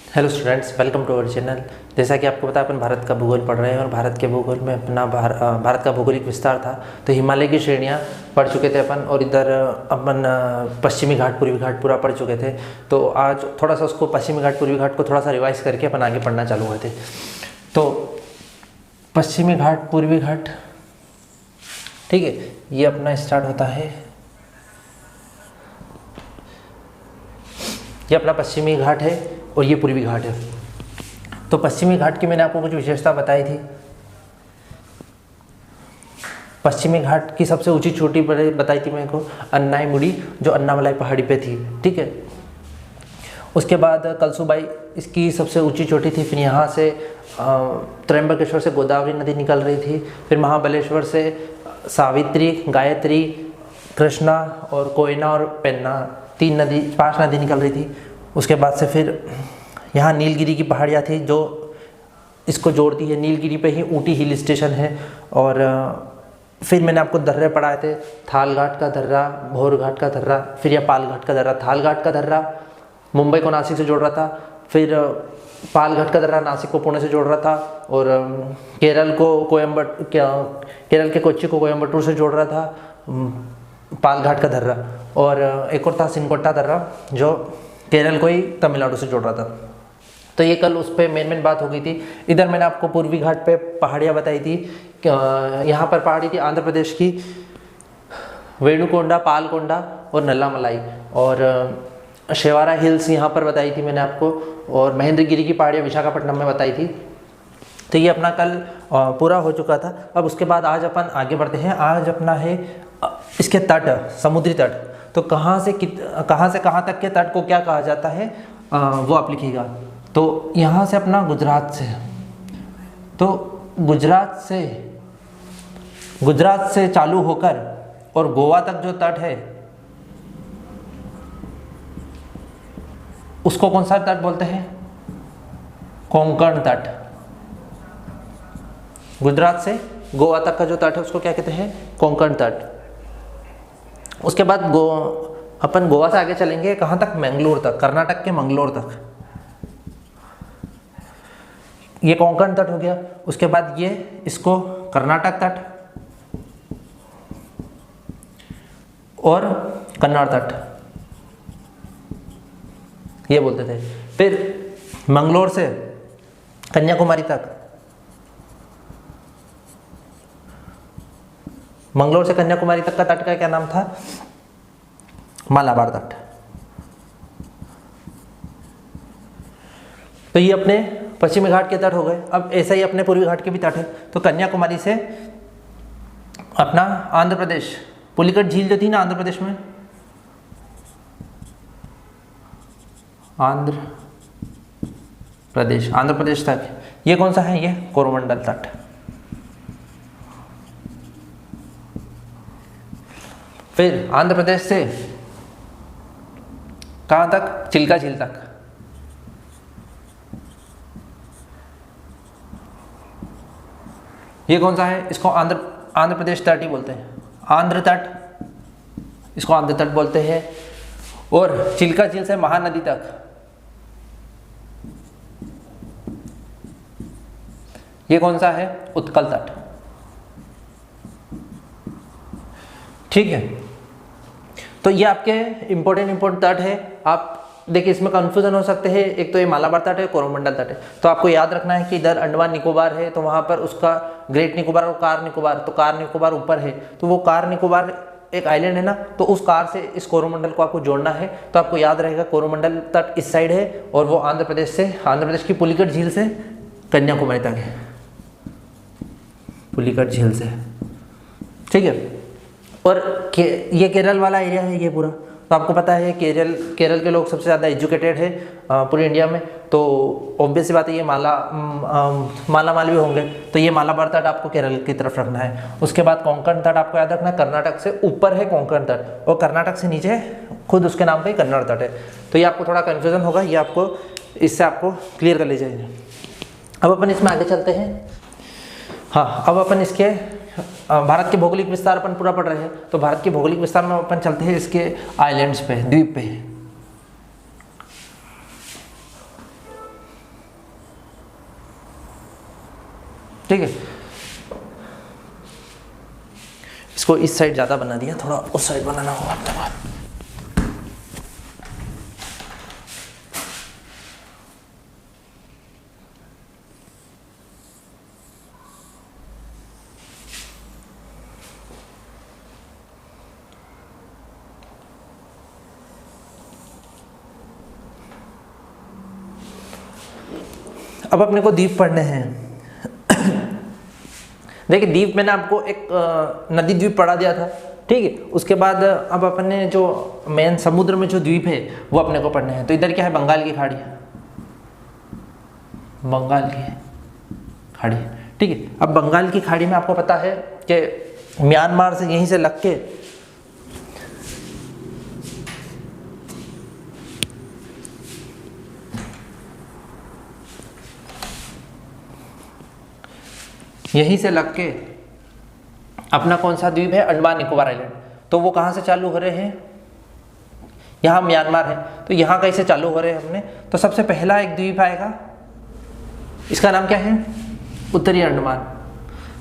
Hello students, welcome to our channel. जैसा कि आपको पता है अपन भारत का भूगोल पढ़ रहे हैं और भारत के भूगोल में अपना भारत का भौगोलिक विस्तार था। तो हिमालय की श्रेणियां पढ़ चुके थे अपन और इधर अपन पश्चिमी घाट पूर्वी घाट पूरा पढ़ चुके थे। तो आज थोड़ा सा उसको पश्चिमी घाट पूर्वी घाट को थोड़ा सा रिवाइज करके अपन आगे पढ़ना चालू हुए थे। तो पश्चिमी घाट पूर्वी घाट, ठीक है, ये अपना स्टार्ट होता है, ये अपना पश्चिमी घाट है और ये पूर्वी घाट है। तो पश्चिमी घाट की मैंने आपको कुछ विशेषता बताई थी। पश्चिमी घाट की सबसे ऊंची चोटी पर बताई थी मेरे को अन्नाईमुड़ी, जो अन्नामलाई पहाड़ी पे थी, ठीक है। उसके बाद कलसूबाई इसकी सबसे ऊंची चोटी थी। फिर यहाँ से त्र्यंबकेश्वर से गोदावरी नदी निकल रही थी। फिर महाबलेश्वर से सावित्री, गायत्री, कृष्णा और कोयना और पेन्ना, 5 नदी निकल रही थी। उसके बाद से फिर यहाँ नीलगिरी की पहाड़ियाँ थी जो इसको जोड़ती है। नीलगिरी पे ही ऊटी हिल स्टेशन है। और फिर मैंने आपको दर्रे पढ़ाए थे, थाल घाट का दर्रा, भोर घाट का दर्रा, फिर यह पाल घाट का दर्रा। थाल घाट का दर्रा मुंबई को नासिक से जोड़ रहा था, फिर पाल घाट का दर्रा नासिक को पुणे से जोड़ रहा था, और केरल के कोच्चि को कोयम्बटूर से जोड़ रहा था, पाल घाट का दर्रा। और एक और था सिनकोट्टा दर्रा जो केरल को ही तमिलनाडु से जोड़ रहा था। तो ये कल उस पर मेन बात हो गई थी। इधर मैंने आपको पूर्वी घाट पे पहाड़ियाँ बताई थी। यहाँ पर पहाड़ी थी आंध्र प्रदेश की, वेणुकोंडा, पालकोंडा और नल्लामलाई। और शेवारा हिल्स यहाँ पर बताई थी मैंने आपको, और महेंद्रगिरी की पहाड़ियाँ विशाखापट्टनम में बताई थी। तो ये अपना कल पूरा हो चुका था। अब उसके बाद आज अपन आगे बढ़ते हैं। आज अपना है इसके तट, समुद्री तट। तो कहाँ से कहाँ तक के तट को क्या कहा जाता है वो आप लिखिएगा। तो यहाँ से अपना गुजरात से, तो गुजरात से चालू होकर और गोवा तक जो तट है उसको कौन सा तट बोलते हैं? कोंकण तट। गुजरात से गोवा तक का जो तट है उसको क्या कहते हैं? कोंकण तट। उसके बाद अपन गोवा से आगे चलेंगे कहाँ तक? मैंगलोर तक, कर्नाटक के मंगलोर तक। ये कोंकण तट हो गया। उसके बाद ये इसको कर्नाटक तट और कन्नड़ तट ये बोलते थे। फिर मंगलोर से कन्याकुमारी तक, मंगलोर से कन्याकुमारी तक का तट का क्या नाम था? मालाबार तट। तो ये अपने पश्चिमी घाट के तट हो गए। अब ऐसा ही अपने पूर्वी घाट के भी तट है। तो कन्याकुमारी से अपना आंध्र प्रदेश, पुलिकट झील जो थी ना आंध्र प्रदेश में, आंध्र प्रदेश तक, ये कौन सा है? ये कोरोमंडल तट। फिर आंध्र प्रदेश से कहाँ तक? चिल्का झील तक। ये कौन सा है? इसको आंध्र प्रदेश तट ही बोलते हैं, आंध्र तट, इसको आंध्र तट बोलते हैं। और चिल्का झील से महानदी तक ये कौन सा है? उत्कल तट, ठीक है। तो ये आपके इंपॉर्टेंट तट है। आप देखिए इसमें कंफ्यूजन हो सकते हैं। एक तो ये मालाबार तट है, कोरोमंडल तट है। तो आपको याद रखना है कि इधर अंडमान निकोबार है, तो वहाँ पर उसका ग्रेट निकोबार और कार निकोबार, तो कार निकोबार ऊपर है, तो वो कार निकोबार एक आइलैंड है ना, तो उस कार से इस कोरोमंडल को आपको जोड़ना है। तो आपको याद रहेगा कोरोमंडल तट इस साइड है और वो आंध्र प्रदेश की पुलिकट झील से कन्याकुमारी तक है, पुलिकट झील से, ठीक है। और ये केरल वाला एरिया है ये पूरा। तो आपको पता है केरल के लोग सबसे ज़्यादा एजुकेटेड है पूरे इंडिया में। तो ऑब्वियस सी बात है ये मालामाल भी होंगे। तो ये मालाबार तट आपको केरल की तरफ रखना है। उसके बाद कोंकण तट आपको याद रखना है, कर्नाटक से ऊपर है कोंकण तट और कर्नाटक से नीचे खुद उसके नाम पे कन्नड़ तट है। तो ये आपको थोड़ा कन्फ्यूजन होगा, ये आपको इससे आपको क्लियर कर लीजिए। अब अपन इसमें आगे चलते हैं। हाँ, अब अपन इसके भारत के भौगोलिक विस्तार अपन पूरा पढ़ रहे हैं। तो भारत के भौगोलिक विस्तार में अपन चलते हैं इसके आइलैंड्स पे, द्वीप पे। ठीक है, इसको इस साइड ज़्यादा बना दिया, थोड़ा उस साइड बनाना होगा अपने को। अब अपने को द्वीप पढ़ने हैं। देखिए द्वीप मैंने आपको एक नदी द्वीप पढ़ा दिया था, ठीक है। उसके बाद अब अपने जो मेन समुद्र में जो द्वीप है वो अपने को पढ़ने हैं। तो इधर क्या है, बंगाल की खाड़ी, बंगाल की खाड़ी, ठीक है। अब बंगाल की खाड़ी में आपको पता है कि म्यांमार से यहीं से लग के अपना कौन सा द्वीप है, अंडमान निकोबार आइलैंड। तो वो कहाँ से चालू हो रहे हैं, यहाँ म्यांमार है, तो यहाँ कहीं से चालू हो रहे हैं हमने। तो सबसे पहला एक द्वीप आएगा, इसका नाम क्या है, उत्तरी अंडमान।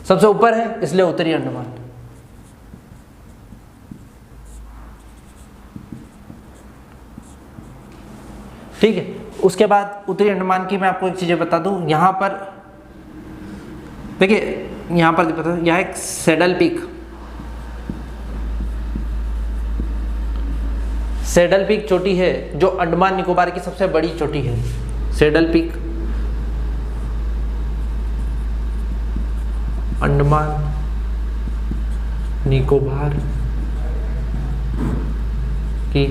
सबसे ऊपर है इसलिए उत्तरी अंडमान। ठीक है, उसके बाद उत्तरी अंडमान की मैं आपको एक चीज़ बता दूं, यहाँ पर देखिए, यहाँ पर पता है यहाँ एक सैडल पीक, सैडल पीक चोटी है जो अंडमान निकोबार की सबसे बड़ी चोटी है। सैडल पीक अंडमान निकोबार की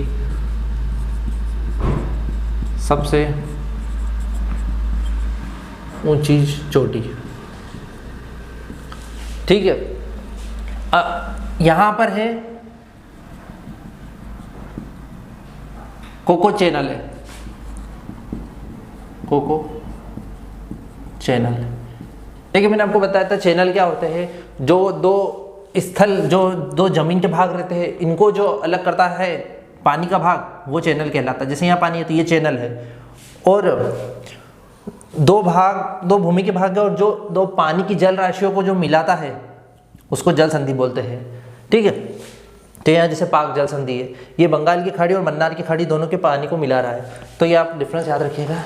सबसे ऊंची चोटी, ठीक है। यहां पर है कोको चैनल है, कोको चैनल। देखिए मैंने आपको बताया था चैनल क्या होते हैं, जो दो स्थल, जो दो जमीन के भाग रहते हैं, इनको जो अलग करता है पानी का भाग, वो चैनल कहलाता है। जैसे यहाँ पानी है तो ये चैनल है, और दो भाग, दो भूमि के भाग है, और जो दो पानी की जल राशियों को जो मिलाता है उसको जल संधि बोलते हैं, ठीक है। तो यहाँ जैसे पाक जल संधि है, ये बंगाल की खाड़ी और मन्नार की खाड़ी दोनों के पानी को मिला रहा है, तो ये आप डिफरेंस याद रखिएगा।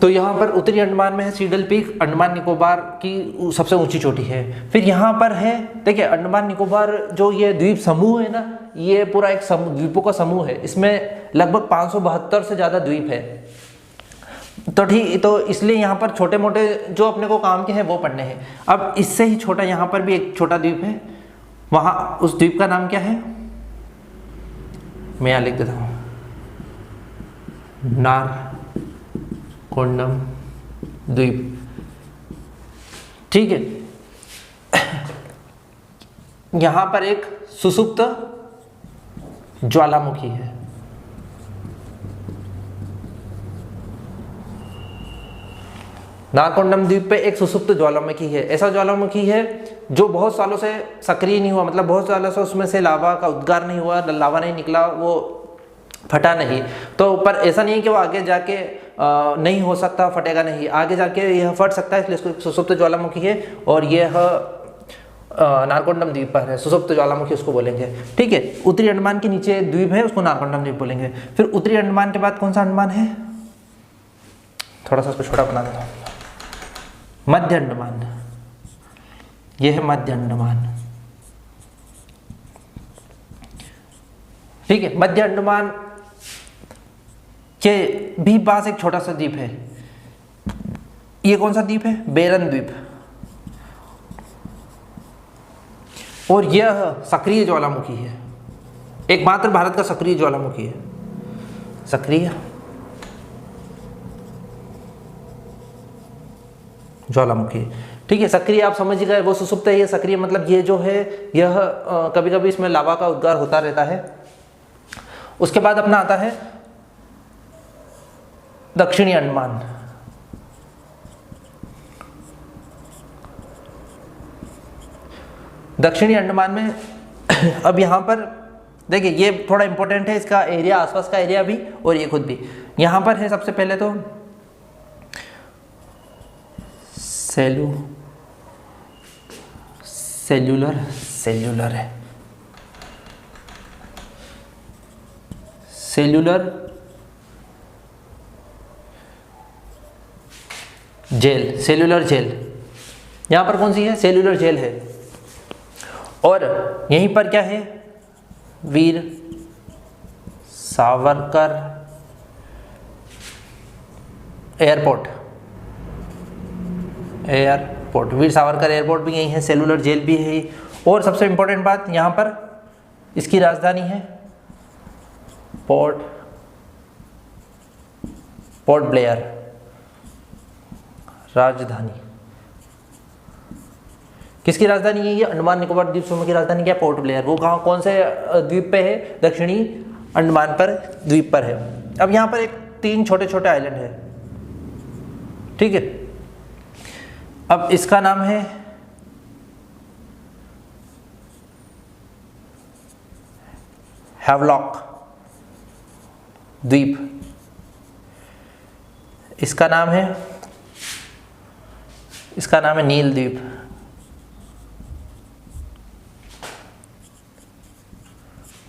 तो यहाँ पर उत्तरी अंडमान में है सैडल पीक, अंडमान निकोबार की सबसे ऊंची चोटी है। फिर यहाँ पर है, देखिए अंडमान निकोबार जो ये द्वीप समूह है ना, ये पूरा एक द्वीपों का समूह है। इसमें लगभग 572 से ज़्यादा द्वीप है। तो ठीक, तो इसलिए यहाँ पर छोटे मोटे जो अपने को काम के हैं वो पढ़ने हैं। अब इससे ही छोटा यहाँ पर भी एक छोटा द्वीप है, वहाँ उस द्वीप का नाम क्या है, मैं यहाँ लिख देता हूँ, नारकोंडम द्वीप, ठीक है। यहाँ पर एक सुसुप्त ज्वालामुखी है, नारकोंडम द्वीप पे एक सुसुप्त ज्वालामुखी है। ऐसा ज्वालामुखी है जो बहुत सालों से सक्रिय नहीं हुआ, मतलब बहुत सालों से उसमें से लावा का उद्गार नहीं हुआ, लावा नहीं निकला, वो फटा नहीं। तो पर ऐसा नहीं है कि वो आगे जाके नहीं हो सकता, फटेगा नहीं, आगे जाके यह फट सकता है, इसलिए इसको सुसुप्त ज्वालामुखी है। और यह नारकोंडम द्वीप पर है, सुसुप्त ज्वालामुखी उसको बोलेंगे, ठीक है। उत्तरी अंडमान के नीचे द्वीप है, उसको नारकोंडम द्वीप बोलेंगे। फिर उत्तरी अंडमान के बाद कौन सा अंडमान है, थोड़ा सा उसको छोटा बना देता हूँ, मध्य अंडमान। यह है मध्य अंडमान, ठीक है। मध्य अंडमान के भी पास एक छोटा सा द्वीप है, ये कौन सा द्वीप है, बेरन द्वीप। और यह सक्रिय ज्वालामुखी है, एकमात्र भारत का सक्रिय ज्वालामुखी है, सक्रिय ज्वालामुखी, ठीक है। सक्रिय आप समझ गए, वो सुसुप्त है, ये सक्रिय मतलब ये जो है यह कभी कभी इसमें लावा का उद्गार होता रहता है। उसके बाद अपना आता है दक्षिणी अंडमान। दक्षिणी अंडमान में अब यहाँ पर देखिए ये थोड़ा इंपॉर्टेंट है, इसका एरिया, आसपास का एरिया भी और ये खुद भी। यहाँ पर है सबसे पहले तो सेल्यूलर है, सेल्यूलर जेल, यहाँ पर कौन सी है? सेल्यूलर जेल है। और यहीं पर क्या है? वीर सावरकर एयरपोर्ट, वीर सावरकर एयरपोर्ट भी यही है, सेलुलर जेल भी है। और सबसे इंपॉर्टेंट बात, यहाँ पर इसकी राजधानी है पोर्ट ब्लेयर, राजधानी। किसकी राजधानी है ये? अंडमान निकोबार द्वीप समूह की राजधानी क्या है? Port Blair. वो कहाँ, कौन से द्वीप पे है? दक्षिणी अंडमान पर द्वीप पर है। अब यहाँ पर एक 3 छोटे छोटे आइलैंड है, ठीक है। अब इसका नाम है हैवलॉक द्वीप, इसका नाम है नील द्वीप,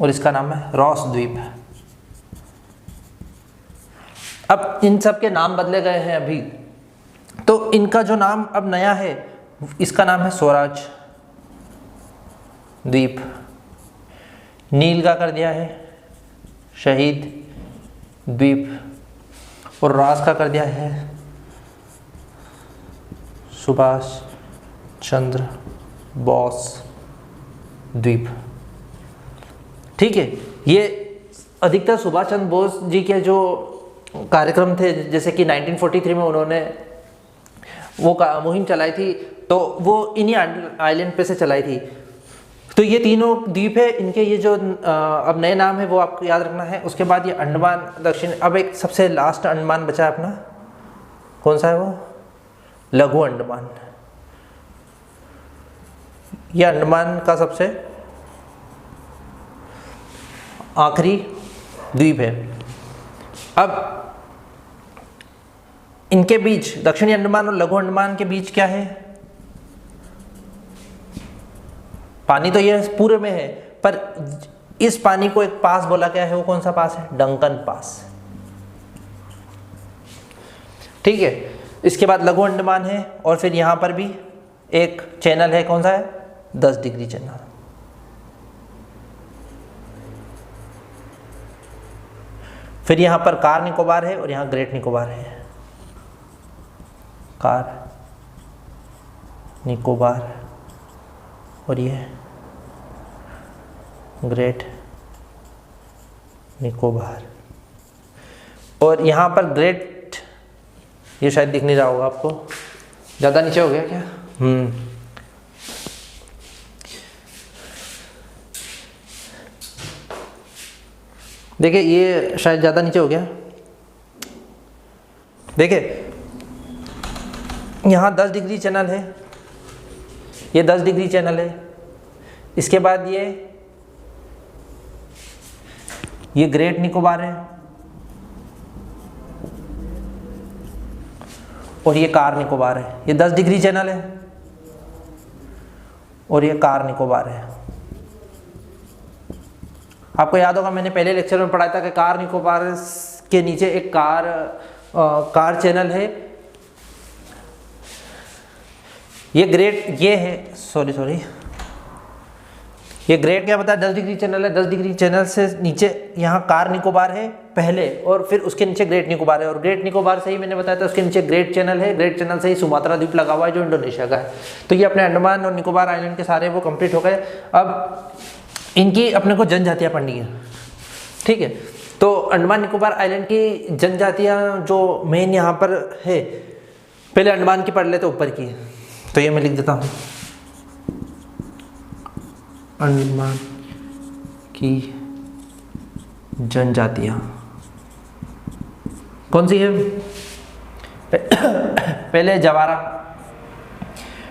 और इसका नाम है रॉस द्वीप। अब इन सब के नाम बदले गए हैं अभी, तो इनका जो नाम अब नया है, इसका नाम है स्वराज द्वीप। नील का कर दिया है शहीद द्वीप, और राज का कर दिया है सुभाष चंद्र बोस द्वीप, ठीक है। ये अधिकतर सुभाष चंद्र बोस जी के जो कार्यक्रम थे, जैसे कि 1943 में उन्होंने वो मुहिम चलाई थी, तो वो इन्हीं आइलैंड पे से चलाई थी। तो ये तीनों द्वीप है, इनके ये जो अब नए नाम है वो आपको याद रखना है। उसके बाद ये अंडमान दक्षिण, अब एक सबसे लास्ट अंडमान बचा है अपना, कौन सा है वो? लघु अंडमान। ये अंडमान का सबसे आखिरी द्वीप है। अब इनके बीच, दक्षिणी अंडमान और लघु अंडमान के बीच क्या है? पानी तो ये पूरे में है, पर इस पानी को एक पास बोला गया है। वो कौन सा पास है? डंकन पास, ठीक है। इसके बाद लघु अंडमान है, और फिर यहां पर भी एक चैनल है, कौन सा है? 10 डिग्री चैनल। फिर यहां पर कार निकोबार है, और यहां ग्रेट निकोबार है। कार निकोबार और ये ग्रेट निकोबार। और यहाँ पर ग्रेट, ये शायद दिख नहीं रहा होगा आपको, ज़्यादा नीचे हो गया क्या? देखिए ये शायद ज़्यादा नीचे हो गया। देखिए यहाँ 10 डिग्री चैनल है, ये 10 डिग्री चैनल है। इसके बाद ये ग्रेट निकोबार है, और ये कार निकोबार है। ये 10 डिग्री चैनल है, और ये कार निकोबार है। आपको याद होगा, मैंने पहले लेक्चर में पढ़ाया था कि कार निकोबार के नीचे एक कार चैनल है। ये ग्रेट, ये है सॉरी ये ग्रेट क्या बताया? 10 डिग्री चैनल है। 10 डिग्री चैनल से नीचे यहाँ कार निकोबार है पहले, और फिर उसके नीचे ग्रेट निकोबार है, और ग्रेट निकोबार से ही मैंने बताया था उसके नीचे ग्रेट चैनल है। ग्रेट चैनल से ही सुमात्रा द्वीप लगा हुआ है जो इंडोनेशिया का है। तो ये अपने अंडमान और निकोबार आइलैंड के सारे वो कंप्लीट हो गए। अब इनकी अपने को जनजातियाँ पढ़नी है, ठीक है। तो अंडमान निकोबार आइलैंड की जनजातियाँ जो मेन यहाँ पर है, पहले अंडमान की पढ़ लेते ऊपर की, तो ये मैं लिख देता हूँ, अंडमान की जनजातियाँ कौन सी है? पहले जवारा,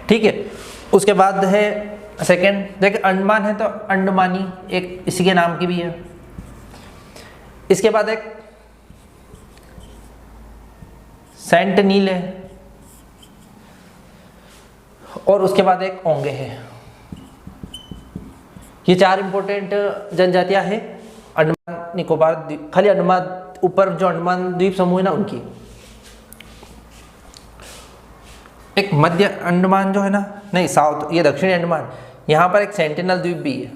ठीक है। उसके बाद है सेकेंड देखिए अंडमान है तो अंडमानी एक इसी के नाम की भी है। इसके बाद एक सेंटनील है और उसके बाद एक ओंगे है। ये 4 इंपॉर्टेंट जनजातियां हैं अंडमान निकोबार द्वीप, खाली अंडमान ऊपर जो अंडमान द्वीप समूह है ना उनकी। एक मध्य अंडमान जो है ना, नहीं साउथ, ये दक्षिणी अंडमान, यहां पर एक सेंटिनल द्वीप भी है।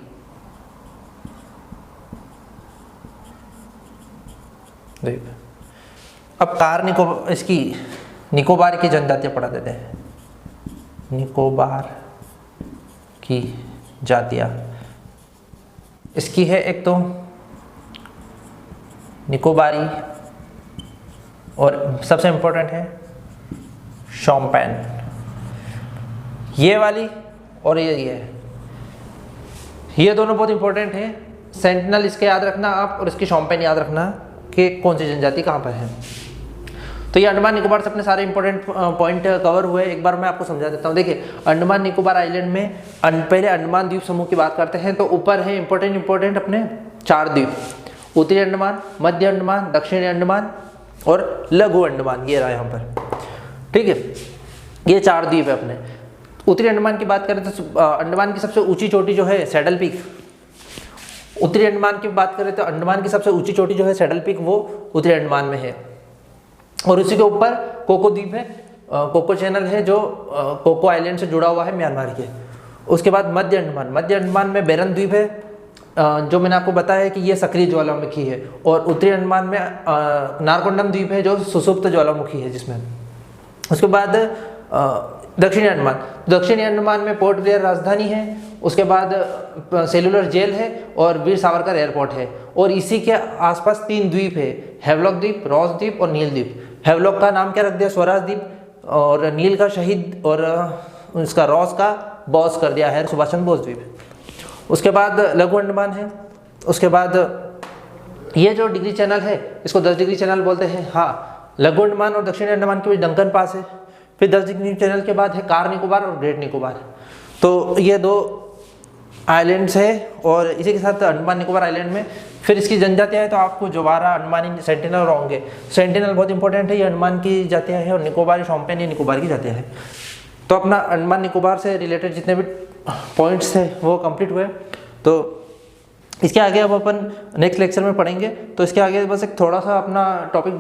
द्वीप। अब कार इसकी निकोबार की जनजातियां पढ़ा देते हैं। निकोबार की जातियां इसकी है एक तो निकोबारी और सबसे इंपॉर्टेंट है शोम्पेन, ये वाली और ये दोनों बहुत इंपॉर्टेंट है। सेंटिनल इसके याद रखना आप और इसकी शोम्पेन याद रखना कि कौन सी जनजाति कहाँ पर है। तो ये अंडमान निकोबार से अपने सारे इंपॉर्टेंट पॉइंट कवर हुए। एक बार मैं आपको समझा देता हूँ। देखिए अंडमान निकोबार आइलैंड में पहले अंडमान द्वीप समूह की बात करते हैं तो ऊपर है इंपॉर्टेंट अपने 4 द्वीप, उत्तरी अंडमान, मध्य अंडमान, दक्षिणी अंडमान और लघु अंडमान, ये रहा यहाँ पर, ठीक है। ये 4 द्वीप है अपने। उत्तरी अंडमान की बात करें तो अंडमान की सबसे ऊंची चोटी जो है सैडल पीक, उत्तरी अंडमान की बात करें तो अंडमान की सबसे ऊंची चोटी जो है सैडल पीक वो उत्तरी अंडमान में है। और उसी के ऊपर कोको द्वीप है, कोको चैनल है जो कोको आइलैंड से जुड़ा हुआ है म्यांमार के। उसके बाद मध्य अंडमान में बेरन द्वीप है, जो मैंने आपको बताया कि ये सक्रिय ज्वालामुखी है। और उत्तरी अंडमान में नारकोंडम द्वीप है जो सुसुप्त ज्वालामुखी है जिसमें। उसके बाद दक्षिणी अंडमान में पोर्ट ब्लेयर राजधानी है, उसके बाद सेलुलर जेल है और वीर सावरकर एयरपोर्ट है। और इसी के आसपास 3 द्वीप है, हेवलॉक द्वीप, रॉस द्वीप और नील द्वीप। हेवलॉक का नाम क्या रख दिया, स्वराज द्वीप, और नील का शहीद और उसका रॉस का बॉस कर दिया है सुभाष चंद्र बोस द्वीप। उसके बाद लघु अंडमान है। उसके बाद ये जो डिग्री चैनल है इसको 10 डिग्री चैनल बोलते हैं। हाँ, लघु अंडमान और दक्षिणी अंडमान के बीच डंकन पास है। फिर 10 डिग्री चैनल के बाद है कार निकोबार और ग्रेट निकोबार। तो ये 2 आइलैंड्स है और इसी के साथ अंडमान निकोबार आइलैंड में फिर इसकी जनजातियाँ हैं। तो आपको जोबारा, अंडमानी, सेंटिनल और ओंगे। सेंटिनल बहुत इंपॉर्टेंट है, ये अंडमान की जातियाँ हैं और निकोबारी, शोम्पेन ये निकोबार की जातियाँ हैं। तो अपना अंडमान निकोबार से रिलेटेड जितने भी पॉइंट्स थे वो कंप्लीट हुए। तो इसके आगे अब अपन नेक्स्ट लेक्चर में पढ़ेंगे। तो इसके आगे बस एक थोड़ा सा अपना टॉपिक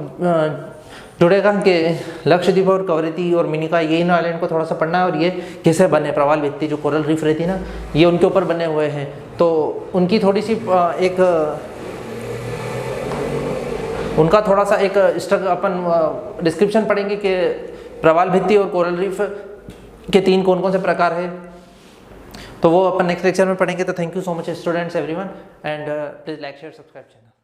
जुड़ेगा कि लक्षद्वीप और कवरत्ती और मिनिकॉय, ये इन आइलैंड को थोड़ा सा पढ़ना है और ये कैसे बने, प्रवाल भित्ति जो कोरल रीफ रहती है ना, ये उनके ऊपर बने हुए हैं। तो उनकी थोड़ी सी उनका थोड़ा सा एक अपन डिस्क्रिप्शन पढ़ेंगे कि प्रवाल भित्ति और कोरल रीफ के 3 कौन कौन से प्रकार है। तो वो अपन नेक्स्ट लेक्चर में पढ़ेंगे। तो thank you so much students everyone, and please like share subscribe channel.